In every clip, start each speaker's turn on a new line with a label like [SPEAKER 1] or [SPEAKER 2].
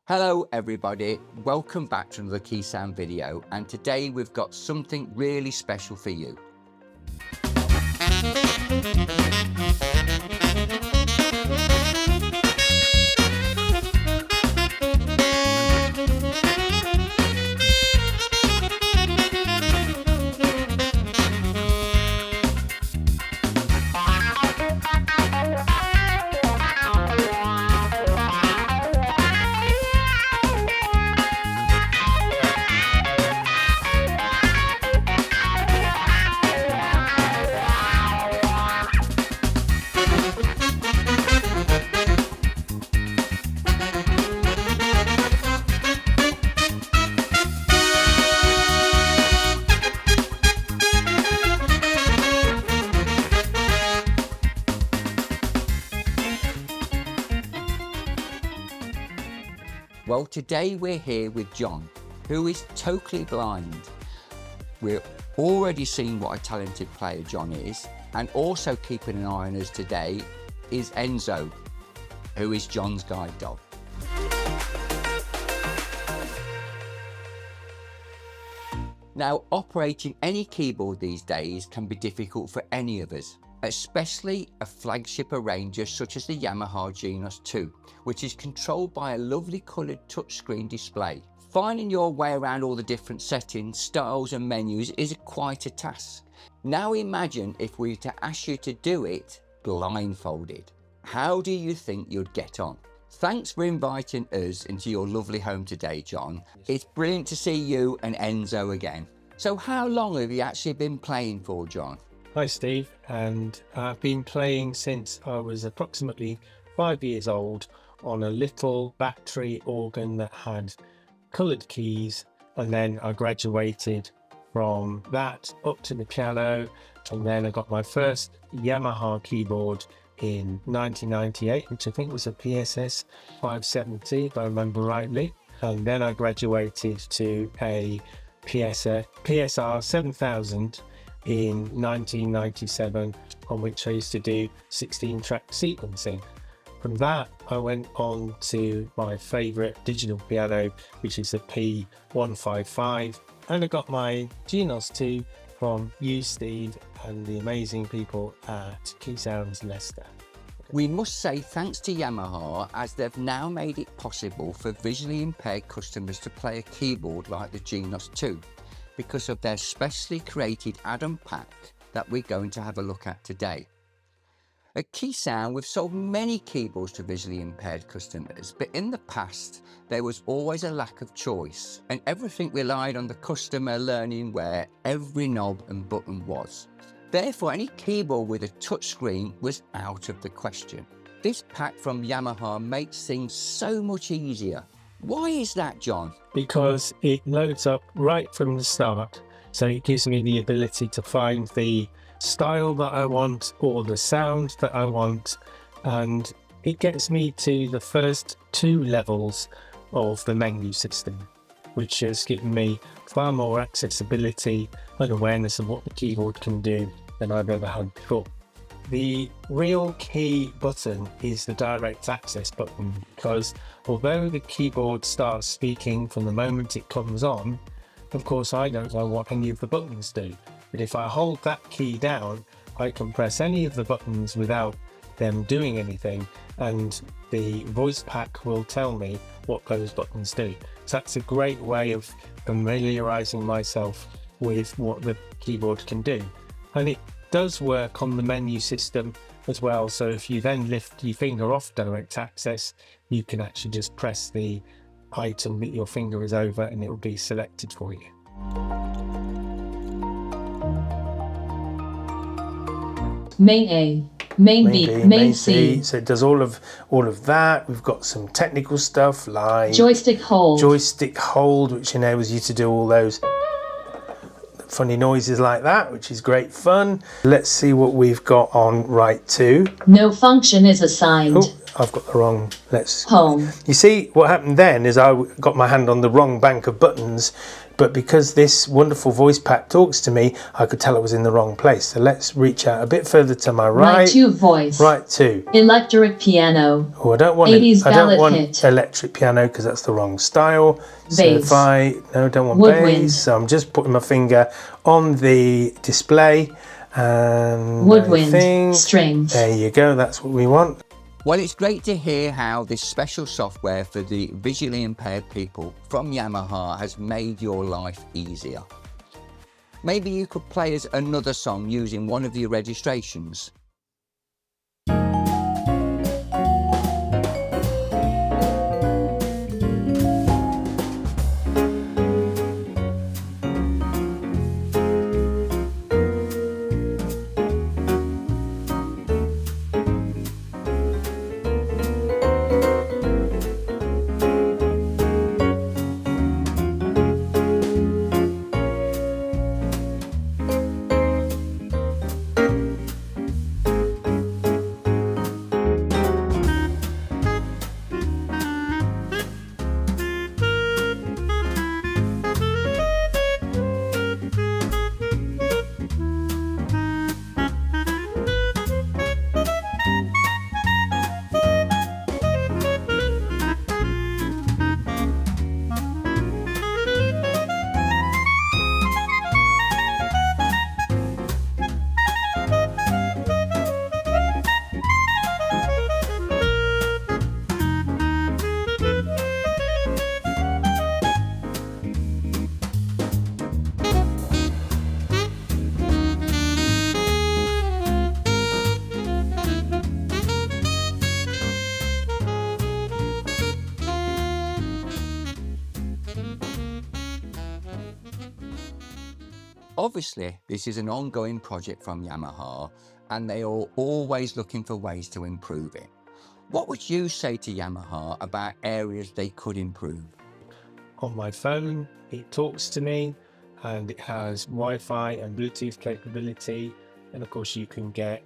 [SPEAKER 1] Hello everybody, welcome back to another Keysound video, and today we've got something really special for you. Well, today we're here with John, who is totally blind. We're already seeing what a talented player John is, and also keeping an eye on us today is Enzo, who is John's guide dog. Now, operating any keyboard these days can be difficult for any of us, especially a flagship arranger such as the Yamaha Genos 2, which is controlled by a lovely coloured touchscreen display. Finding your way around all the different settings, styles and menus is quite a task. Now imagine if we were to ask you to do it blindfolded. How do you think you'd get on? Thanks for inviting us into your lovely home today, John. It's brilliant to see you and Enzo again. So how long have you actually been playing for, John?
[SPEAKER 2] Hi Steve, and I've been playing since I was approximately 5 years old on a little battery organ that had coloured keys, and then I graduated from that up to the piano, and then I got my first Yamaha keyboard in 1998, which I think was a PSS 570 if I remember rightly, and then I graduated to a PSR 7000 in 1997, on which I used to do 16-track sequencing. From that, I went on to my favourite digital piano, which is the P155, and I got my Genos 2 from you, Steve, and the amazing people at Keysound Leicester.
[SPEAKER 1] We must say thanks to Yamaha, as they've now made it possible for visually impaired customers to play a keyboard like the Genos 2. Because of their specially created add-on pack that we're going to have a look at today. At Keysound, we've sold many keyboards to visually impaired customers, but in the past, there was always a lack of choice, and everything relied on the customer learning where every knob and button was. Therefore, any keyboard with a touchscreen was out of the question. This pack from Yamaha makes things so much easier. Why is that, John?
[SPEAKER 2] Because it loads up right from the start, so it gives me the ability to find the style that I want or the sound that I want, and it gets me to the first 2 levels of the menu system, which has given me far more accessibility and awareness of what the keyboard can do than I've ever had before. The real key button is the direct access button, because although the keyboard starts speaking from the moment it comes on, of course I don't know what any of the buttons do. But if I hold that key down, I can press any of the buttons without them doing anything, and the voice pack will tell me what those buttons do. So that's a great way of familiarizing myself with what the keyboard can do. And it does work on the menu system as well, so if you then lift your finger off direct access, you can actually just press the item that your finger is over and it will be selected for you.
[SPEAKER 3] Main A, main B, main C.
[SPEAKER 2] So it does all of that. We've got some technical stuff like
[SPEAKER 3] Joystick hold,
[SPEAKER 2] which enables you to do all those funny noises like that, which is great fun. Let's see what we've got on right 2.
[SPEAKER 3] No function is assigned.
[SPEAKER 2] Oh, I've got the wrong,
[SPEAKER 3] Home.
[SPEAKER 2] You see what happened then is I got my hand on the wrong bank of buttons, but because this wonderful voice pack talks to me, I could tell it was in the wrong place. So let's reach out a bit further to my right.
[SPEAKER 3] Right 2 voice.
[SPEAKER 2] Right 2.
[SPEAKER 3] Electric piano.
[SPEAKER 2] Oh, I don't want
[SPEAKER 3] 80s
[SPEAKER 2] I don't
[SPEAKER 3] ballad
[SPEAKER 2] want
[SPEAKER 3] hit.
[SPEAKER 2] electric piano because that's the wrong style. So
[SPEAKER 3] Bass.
[SPEAKER 2] if I don't want
[SPEAKER 3] Woodwind.
[SPEAKER 2] bass, so I'm just putting my finger on the display and
[SPEAKER 3] Woodwind.
[SPEAKER 2] I think,
[SPEAKER 3] Strings.
[SPEAKER 2] there you go, that's what we want.
[SPEAKER 1] Well, it's great to hear how this special software for the visually impaired people from Yamaha has made your life easier. Maybe you could play us another song using one of your registrations. Obviously, this is an ongoing project from Yamaha and they are always looking for ways to improve it. What would you say to Yamaha about areas they could improve?
[SPEAKER 2] On my phone, it talks to me and it has Wi-Fi and Bluetooth capability, and of course you can get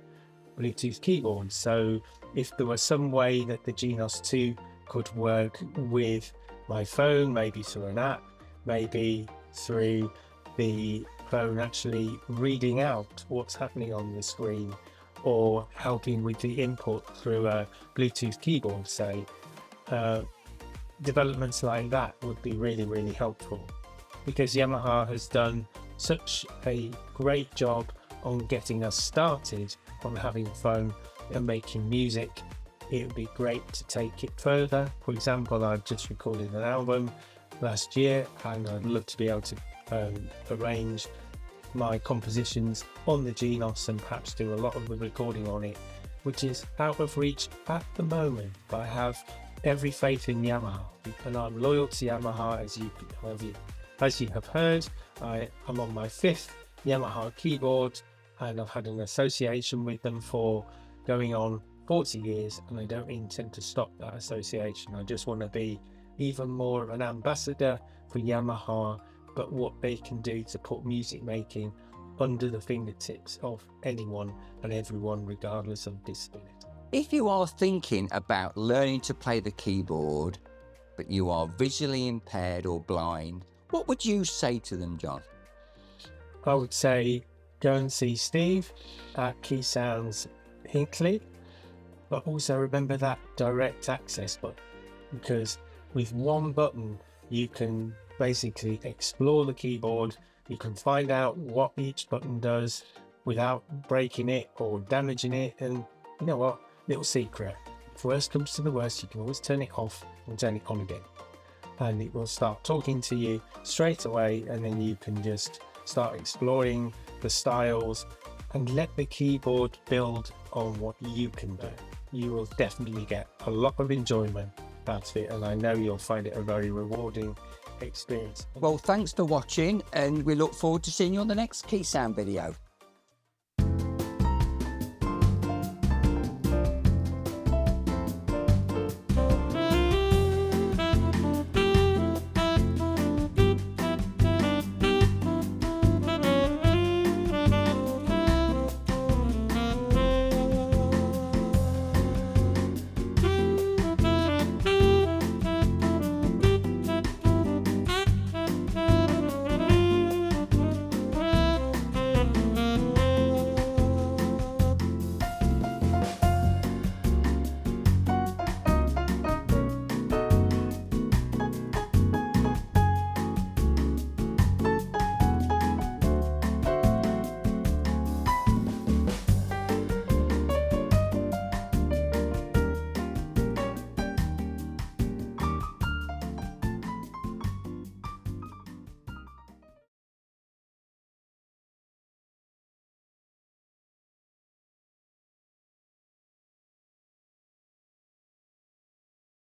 [SPEAKER 2] Bluetooth keyboards. So if there was some way that the Genos 2 could work with my phone, maybe through an app, maybe through the phone actually reading out what's happening on the screen, or helping with the input through a Bluetooth keyboard, say, developments like that would be really, really helpful, because Yamaha has done such a great job on getting us started on having fun and making music. It would be great to take it further. For example, I've just recorded an album last year and I'd love to be able to arrange my compositions on the Genos and perhaps do a lot of the recording on it, which is out of reach at the moment. But I have every faith in Yamaha and I'm loyal to Yamaha, as you have heard. I'm on my 5th Yamaha keyboard and I've had an association with them for going on 40 years, and I don't intend to stop that association. I just want to be even more of an ambassador for Yamaha, but what they can do to put music making under the fingertips of anyone and everyone, regardless of disability.
[SPEAKER 1] If you are thinking about learning to play the keyboard, but you are visually impaired or blind, what would you say to them, John?
[SPEAKER 2] I would say go and see Steve at Keysound Hinkley, but also remember that direct access button, because with one button you can basically explore the keyboard. You can find out what each button does without breaking it or damaging it. And you know what, little secret, if worst comes to the worst, you can always turn it off and turn it on again, and it will start talking to you straight away, and then you can just start exploring the styles and let the keyboard build on what you can do. You will definitely get a lot of enjoyment out of it, and I know you'll find it a very rewarding experience.
[SPEAKER 1] Well, thanks for watching, and we look forward to seeing you on the next Keysound video.